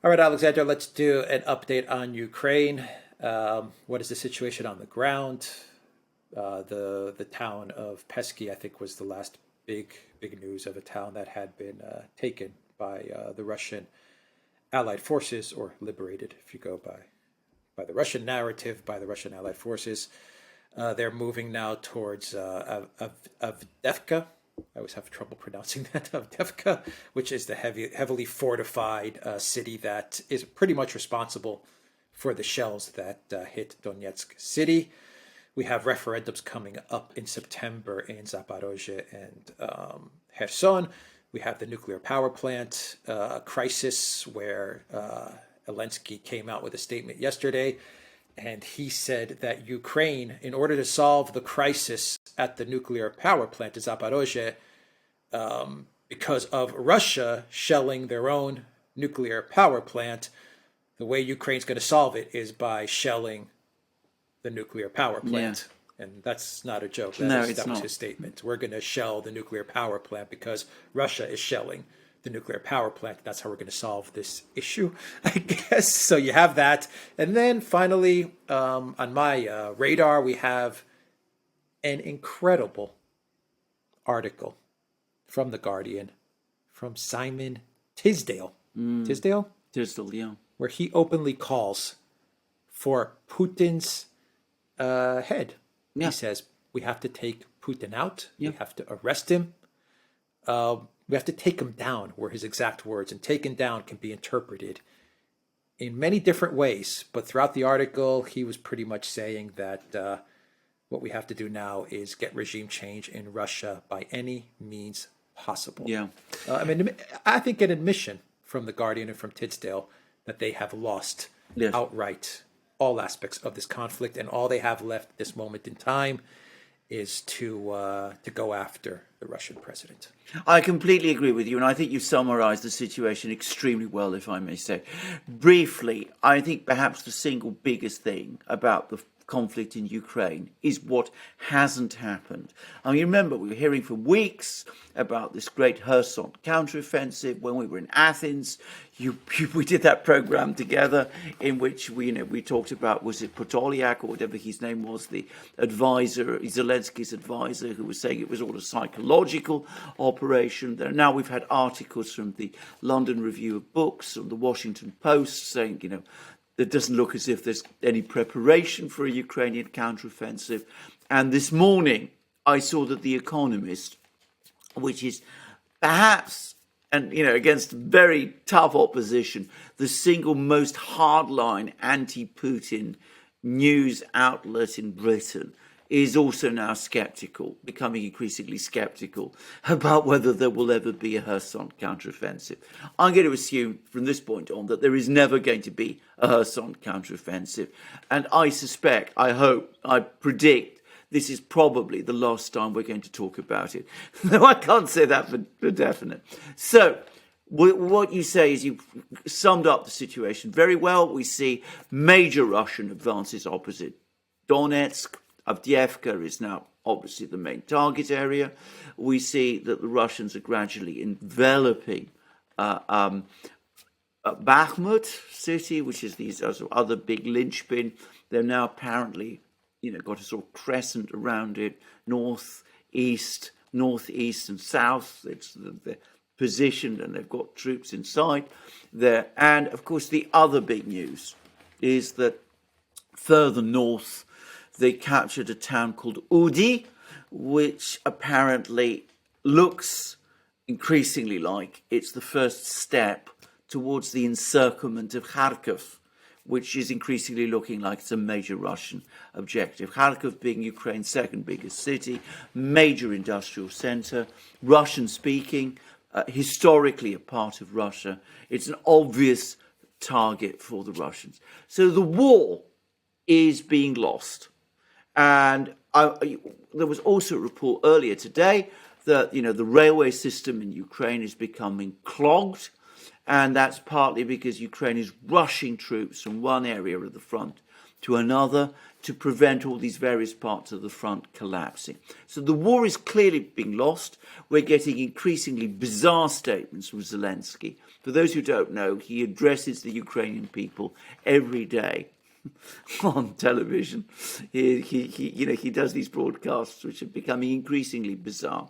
All right, Alexander, let's do an update on Ukraine. What is the situation on the ground? The town of Pesky, I think, was the last big news of a town that had been taken by the Russian Allied forces, or liberated, if you go by the Russian narrative, by the Russian Allied forces. They're moving now towards Avdiivka. I always have trouble pronouncing that, Avdiivka, which is the heavily fortified city that is pretty much responsible for the shells that hit Donetsk city. We have referendums coming up in September in Zaporozhye and Kherson. We have the nuclear power plant crisis, where Zelensky came out with a statement yesterday, and he said that Ukraine, in order to solve the crisis at the nuclear power plant in Zaporozhye, because of Russia shelling their own nuclear power plant, the way Ukraine's going to solve it is by shelling the nuclear power plant. Yeah. And that's not a joke. That was his statement. We're going to shell the nuclear power plant because Russia is shelling the nuclear power plant. That's how we're going to solve this issue, I guess. So you have that. And then finally, on my radar, we have an incredible article from The Guardian from Simon Tisdale. Tisdale, yeah. Where he openly calls for Putin's head. Yeah. He says, we have to take Putin out. Yeah. We have to arrest him. We have to take him down, were his exact words. And taken down can be interpreted in many different ways. But throughout the article, he was pretty much saying that what we have to do now is get regime change in Russia by any means possible. Yeah. I think an admission from The Guardian and from Tisdale that they have lost outright all aspects of this conflict, and all they have left at this moment in time is to go after the Russian president. I completely agree with you, and I think you summarized the situation extremely well, if I may say. Briefly, I think perhaps the single biggest thing about the conflict in Ukraine is what hasn't happened. I mean, remember, we were hearing for weeks about this great Kherson counteroffensive when we were in Athens. We did that program together in which we talked about, was it Podolyak or whatever his name was, the advisor, Zelensky's advisor, who was saying it was all a psychological operation. Now we've had articles from the London Review of Books, from the Washington Post, saying, it doesn't look as if there's any preparation for a Ukrainian counteroffensive. And this morning, I saw that The Economist, which is perhaps, and against very tough opposition, the single most hardline anti-Putin news outlet in Britain, is also now skeptical, becoming increasingly skeptical about whether there will ever be a Kherson counteroffensive. I'm going to assume from this point on that there is never going to be a Kherson counteroffensive. And I suspect, I hope, I predict this is probably the last time we're going to talk about it. Though I can't say that for definite. So what you say is you've summed up the situation very well. We see major Russian advances opposite Donetsk. Avdiivka is now obviously the main target area. We see that the Russians are gradually enveloping Bakhmut city, which is these other big linchpin. They're now apparently, got a sort of crescent around it, northeast, and south. They're positioned and they've got troops inside there. And of course, the other big news is that further north, they captured a town called ODYSEE, which apparently looks increasingly like it's the first step towards the encirclement of Kharkiv, which is increasingly looking like it's a major Russian objective. Kharkiv being Ukraine's second biggest city, major industrial center, Russian-speaking, historically a part of Russia. It's an obvious target for the Russians. So the war is being lost. And there was also a report earlier today that, the railway system in Ukraine is becoming clogged. And that's partly because Ukraine is rushing troops from one area of the front to another to prevent all these various parts of the front collapsing. So the war is clearly being lost. We're getting increasingly bizarre statements from Zelensky. For those who don't know, he addresses the Ukrainian people every day on television. He does these broadcasts which are becoming increasingly bizarre.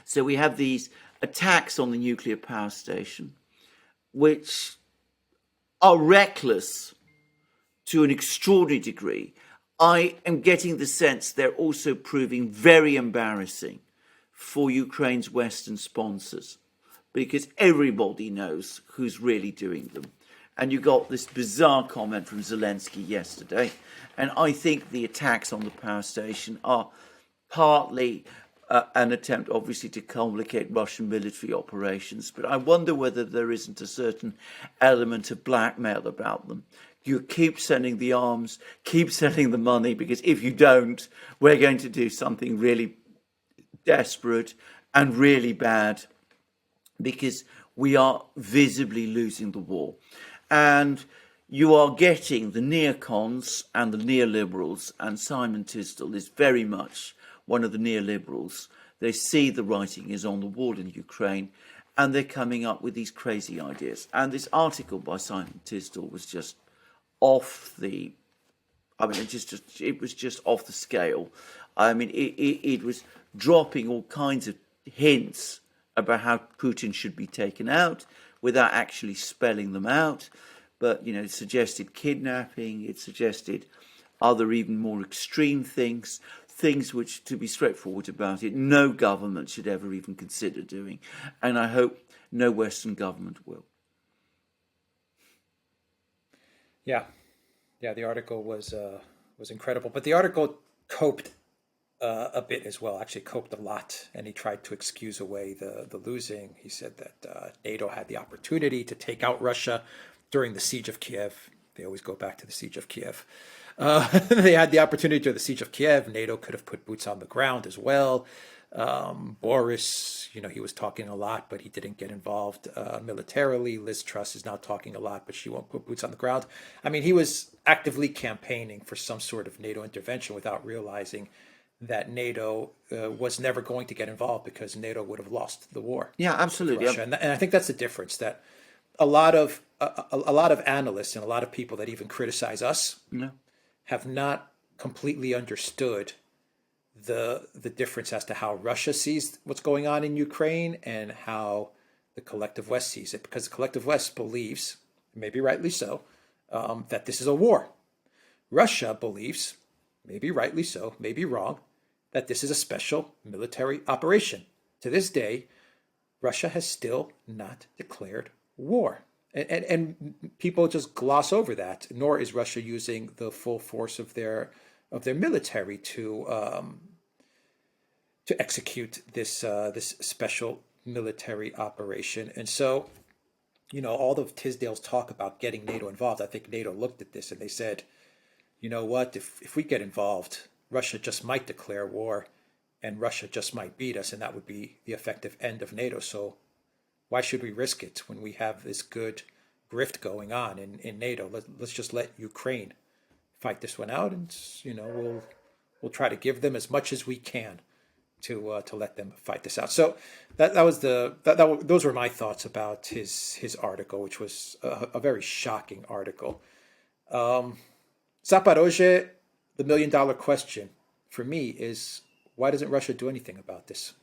So we have these attacks on the nuclear power station, which are reckless to an extraordinary degree. I am getting the sense they're also proving very embarrassing for Ukraine's Western sponsors, because everybody knows who's really doing them. And you got this bizarre comment from Zelensky yesterday, and I think the attacks on the power station are partly an attempt, obviously, to complicate Russian military operations, but I wonder whether there isn't a certain element of blackmail about them. You keep sending the arms, keep sending the money, because if you don't, we're going to do something really desperate and really bad, because we are visibly losing the war. And you are getting the neocons and the neoliberals, and Simon Tisdall is very much one of the neoliberals. They see the writing is on the wall in Ukraine, and they're coming up with these crazy ideas. And this article by Simon Tisdall was just off the, it was just off the scale. I mean, it was dropping all kinds of hints about how Putin should be taken out without actually spelling them out. But, it suggested kidnapping, it suggested other even more extreme things which, to be straightforward about it, no government should ever even consider doing. And I hope no Western government will. Yeah, the article was incredible, but the article coped a bit as well. Actually, coped a lot, and he tried to excuse away the losing. He said that NATO had the opportunity to take out Russia during the siege of Kiev. They always go back to the siege of Kiev. They had the opportunity during the siege of Kiev. NATO could have put boots on the ground as well. Boris, he was talking a lot, but he didn't get involved militarily. Liz Truss is now talking a lot, but she won't put boots on the ground. I mean, he was actively campaigning for some sort of NATO intervention without realizing that NATO was never going to get involved because NATO would have lost the war. Yeah, absolutely. And I think that's the difference, that a lot of analysts and a lot of people that even criticize us have not completely understood the difference as to how Russia sees what's going on in Ukraine and how the collective West sees it. Because the collective West believes, maybe rightly so, that this is a war. Russia believes, maybe rightly so, maybe wrong, that this is a special military operation. To this day, Russia has still not declared war. And people just gloss over that, nor is Russia using the full force of their military to execute this special military operation. And so, all of Tisdale's talk about getting NATO involved, I think NATO looked at this and they said, you know what, if we get involved, Russia just might declare war and Russia just might beat us, and that would be the effective end of NATO. So why should we risk it when we have this good grift going on in NATO? Let's just let Ukraine fight this one out, and we'll try to give them as much as we can to let them fight this out. So those were my thoughts about his article, which was a very shocking article. Zaporozhye, the $1 million question for me is, why doesn't Russia do anything about this?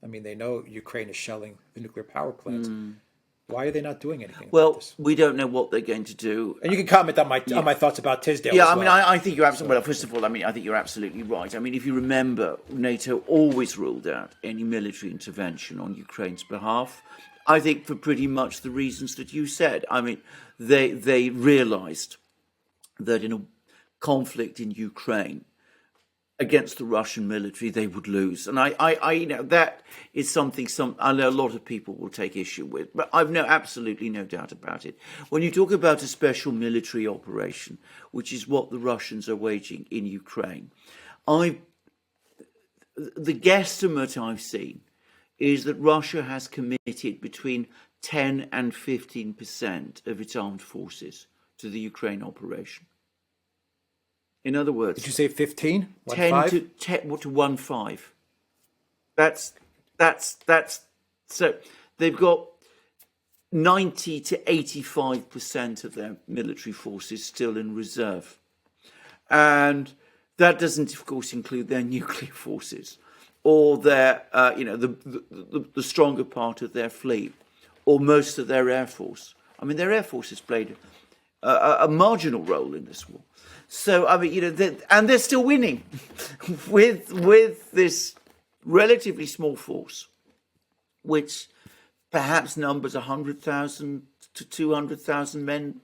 I mean, they know Ukraine is shelling the nuclear power plants. Why are they not doing anything about this? Well, we don't know what they're going to do. And you can comment on my thoughts about Tisdale. Yeah, as I well. mean, I think you're absolutely. Well, first of all, I think you're absolutely right. I mean, if you remember, NATO always ruled out any military intervention on Ukraine's behalf. I think for pretty much the reasons that you said. I mean, they realised that in a conflict in Ukraine against the Russian military, they would lose. And I that is something I know a lot of people will take issue with, but I've absolutely no doubt about it. When you talk about a special military operation, which is what the Russians are waging in Ukraine, the guesstimate I've seen is that Russia has committed between 10 and 15% of its armed forces to the Ukraine operation. In other words, Did you say 15? 10 5? to 10 to 1-5. That's so they've got 90 to 85% of their military forces still in reserve, and that doesn't, of course, include their nuclear forces or their, the stronger part of their fleet or most of their air force. I mean, their air force has played a marginal role in this war. So, I mean, and they're still winning with this relatively small force, which perhaps numbers 100,000 to 200,000 men.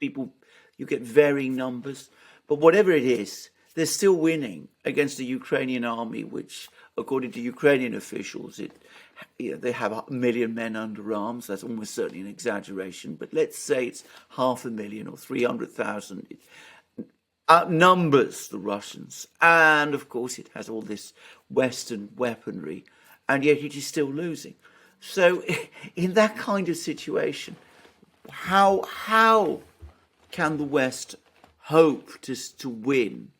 People, you get varying numbers, but whatever it is, they're still winning against the Ukrainian army, which, according to Ukrainian officials, they have 1 million men under arms. That's almost certainly an exaggeration, but let's say it's 500,000 or 300,000. It outnumbers the Russians, and of course it has all this Western weaponry, and yet it is still losing. So in that kind of situation, how can the West hope to win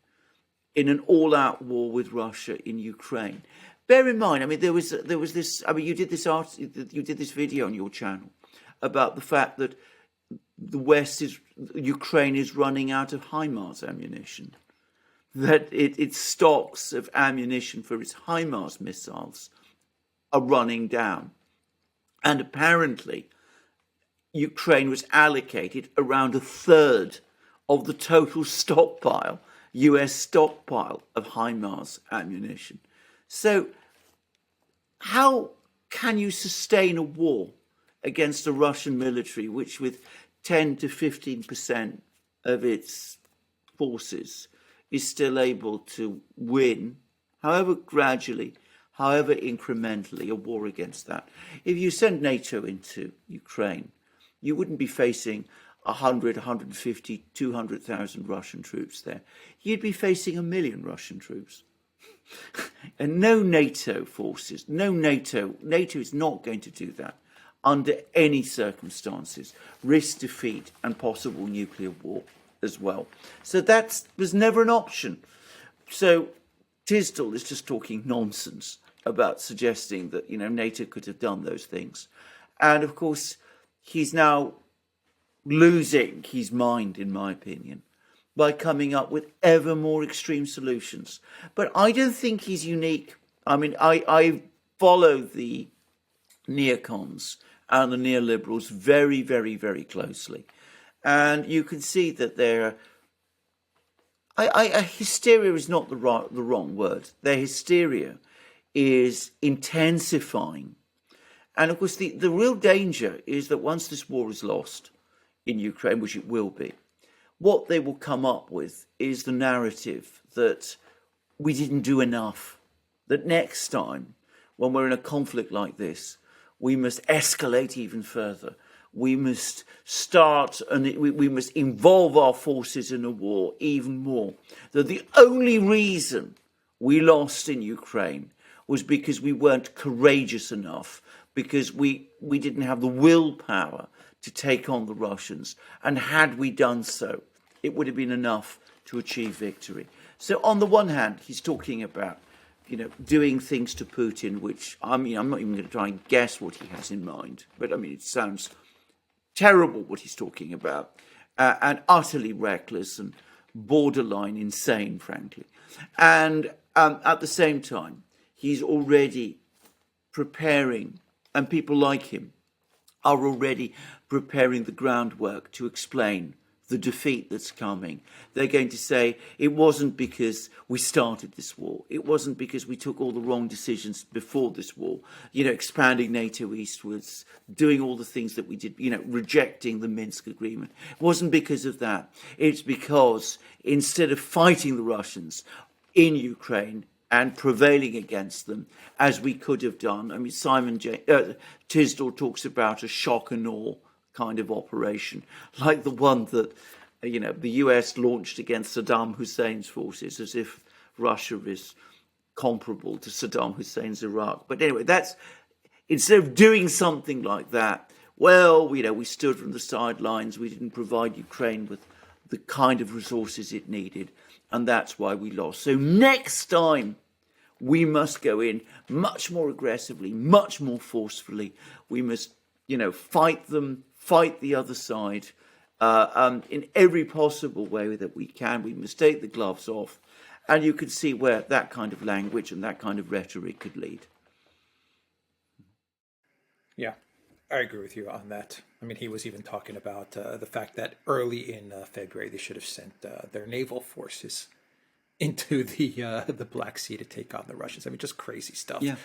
in an all-out war with Russia in Ukraine? Bear in mind, I mean, there was this. I mean, you did this video on your channel about the fact that Ukraine is running out of HIMARS ammunition, that its stocks of ammunition for its HIMARS missiles are running down, and apparently Ukraine was allocated around 1/3 of the total stockpile, US stockpile of HIMARS ammunition. So how can you sustain a war against a Russian military which, with 10 to 15% of its forces, is still able to win, however gradually, however incrementally, a war against that? If you send NATO into Ukraine, you wouldn't be facing 100, 150, 200,000 Russian troops there. You'd be facing 1 million Russian troops. And no NATO forces, NATO is not going to do that under any circumstances. Risk defeat and possible nuclear war as well. So that was never an option. So Tisdall is just talking nonsense about suggesting that, NATO could have done those things. And of course, he's now losing his mind, in my opinion, by coming up with ever more extreme solutions. But I don't think he's unique. I mean, I follow the neocons and the neoliberals very, very, very closely. And you can see that hysteria is not the wrong word. Their hysteria is intensifying. And of course, the real danger is that once this war is lost in Ukraine, which it will be, what they will come up with is the narrative that we didn't do enough, that next time when we're in a conflict like this, we must escalate even further. We must start and we must involve our forces in a war even more. That the only reason we lost in Ukraine was because we weren't courageous enough, because we didn't have the willpower to take on the Russians. And had we done so, it would have been enough to achieve victory. So on the one hand, he's talking about, doing things to Putin, which, I'm not even going to try and guess what he has in mind, but it sounds terrible what he's talking about, and utterly reckless and borderline insane, frankly. And at the same time, he's already preparing, and people like him are already preparing the groundwork to explain the defeat that's coming. They're going to say it wasn't because we started this war. It wasn't because we took all the wrong decisions before this war, expanding NATO eastwards, doing all the things that we did, rejecting the Minsk agreement. It wasn't because of that. It's because instead of fighting the Russians in Ukraine and prevailing against them, as we could have done, Tisdall talks about a shock and awe kind of operation, like the one that the US launched against Saddam Hussein's forces, as if Russia is comparable to Saddam Hussein's Iraq. But anyway, that's, instead of doing something like that, we stood from the sidelines, we didn't provide Ukraine with the kind of resources it needed, and that's why we lost. So next time, we must go in much more aggressively, much more forcefully. We must, fight them, fight the other side in every possible way that we can. We must take the gloves off. And you can see where that kind of language and that kind of rhetoric could lead. Yeah, I agree with you on that. I mean, he was even talking about the fact that early in February they should have sent their naval forces into the Black Sea to take on the Russians. I mean, just crazy stuff. Yeah.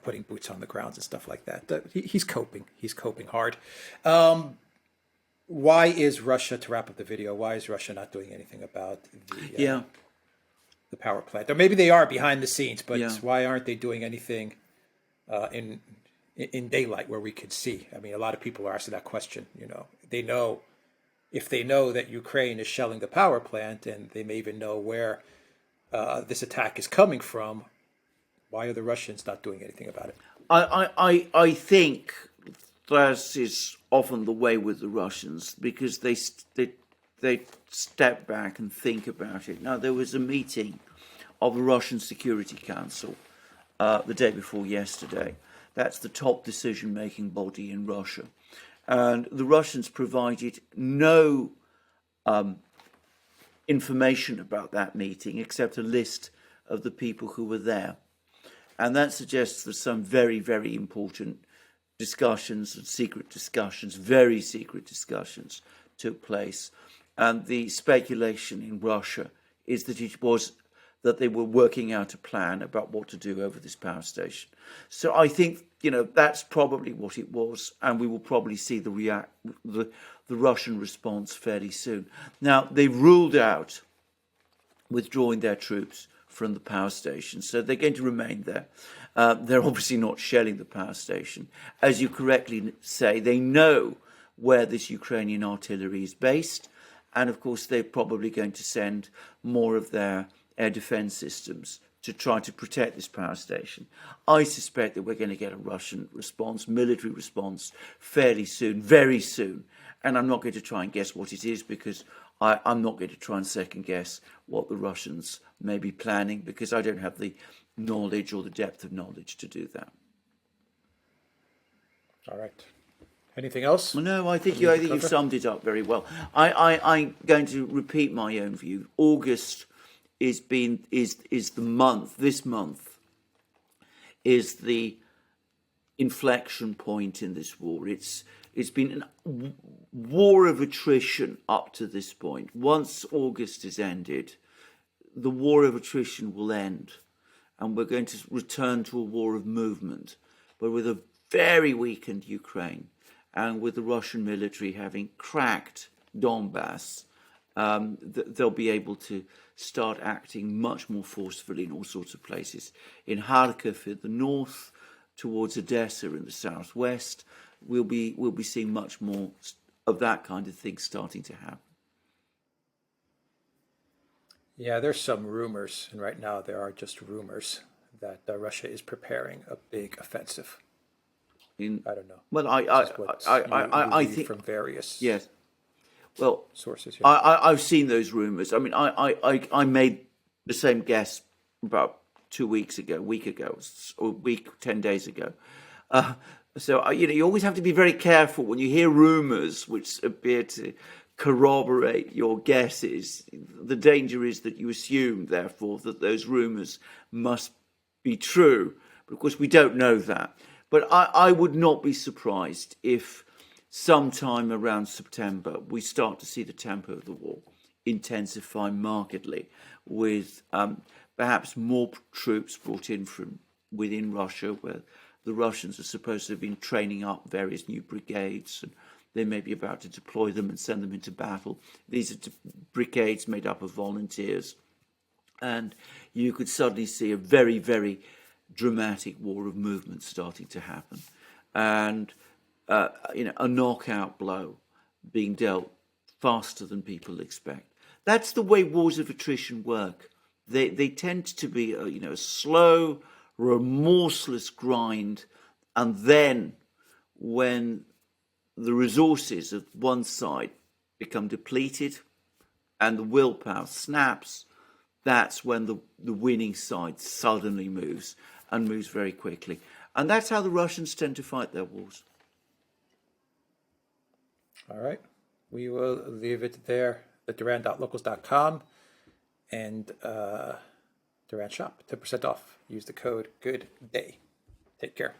Putting boots on the ground and stuff like that. He's coping. He's coping hard. Why is Russia, to wrap up the video, why is Russia not doing anything about the power plant? Or maybe they are behind the scenes, but why aren't they doing anything in daylight where we could see? I mean, a lot of people are asking that question. If they know that Ukraine is shelling the power plant, and they may even know where this attack is coming from, why are the Russians not doing anything about it? I think that is often the way with the Russians, because they step back and think about it. Now, there was a meeting of the Russian Security Council the day before yesterday. That's the top decision-making body in Russia. And the Russians provided no information about that meeting except a list of the people who were there. And that suggests that some very, very important discussions and secret discussions, very secret discussions, took place. And the speculation in Russia is that that they were working out a plan about what to do over this power station. So I think, that's probably what it was, and we will probably see the Russian response fairly soon. Now, they've ruled out withdrawing their troops from the power station, so they're going to remain there. They're obviously not shelling the power station. As you correctly say, they know where this Ukrainian artillery is based, and of course they're probably going to send more of their air defense systems to try to protect this power station. I suspect that we're going to get a Russian response, military response, fairly soon, very soon. And I'm not going to try and guess what it is, because I'm not going to try and second guess what the Russians may be planning, because I don't have the knowledge or the depth of knowledge to do that. All right. Anything else? No, I think you've summed it up very well. I'm going to repeat my own view. August is the month. This month is the inflection point in this war. It's been a war of attrition up to this point. Once August is ended, the war of attrition will end, and we're going to return to a war of movement, but with a very weakened Ukraine, and with the Russian military having cracked Donbass, they'll be able to start acting much more forcefully in all sorts of places. In Kharkiv in the north, towards Odessa in the southwest, we'll be seeing much more of that kind of thing starting to happen. Yeah, there's some rumors, and right now there are just rumors that Russia is preparing a big offensive. I don't know. Well, I think from various sources. Yeah. I've seen those rumors. I mean, I made the same guess about 2 weeks ago, or 10 days ago. So you always have to be very careful when you hear rumors which appear to corroborate your guesses. The danger is that you assume, therefore, that those rumors must be true. But of course, we don't know that. But I would not be surprised if sometime around September we start to see the tempo of the war intensify markedly, with perhaps more troops brought in from within Russia, where the Russians are supposed to have been training up various new brigades, and they may be about to deploy them and send them into battle. These are brigades made up of volunteers, and you could suddenly see a very, very dramatic war of movement starting to happen, and a knockout blow being dealt faster than people expect. That's the way wars of attrition work. They tend to be a slow, remorseless grind, and then when the resources of one side become depleted, and the willpower snaps, that's when the winning side suddenly moves and moves very quickly. And that's how the Russians tend to fight their wars. All right. We will leave it there. The Duran.locals.com and Duran Shop, 10% off. Use the code GOOD DAY. Take care.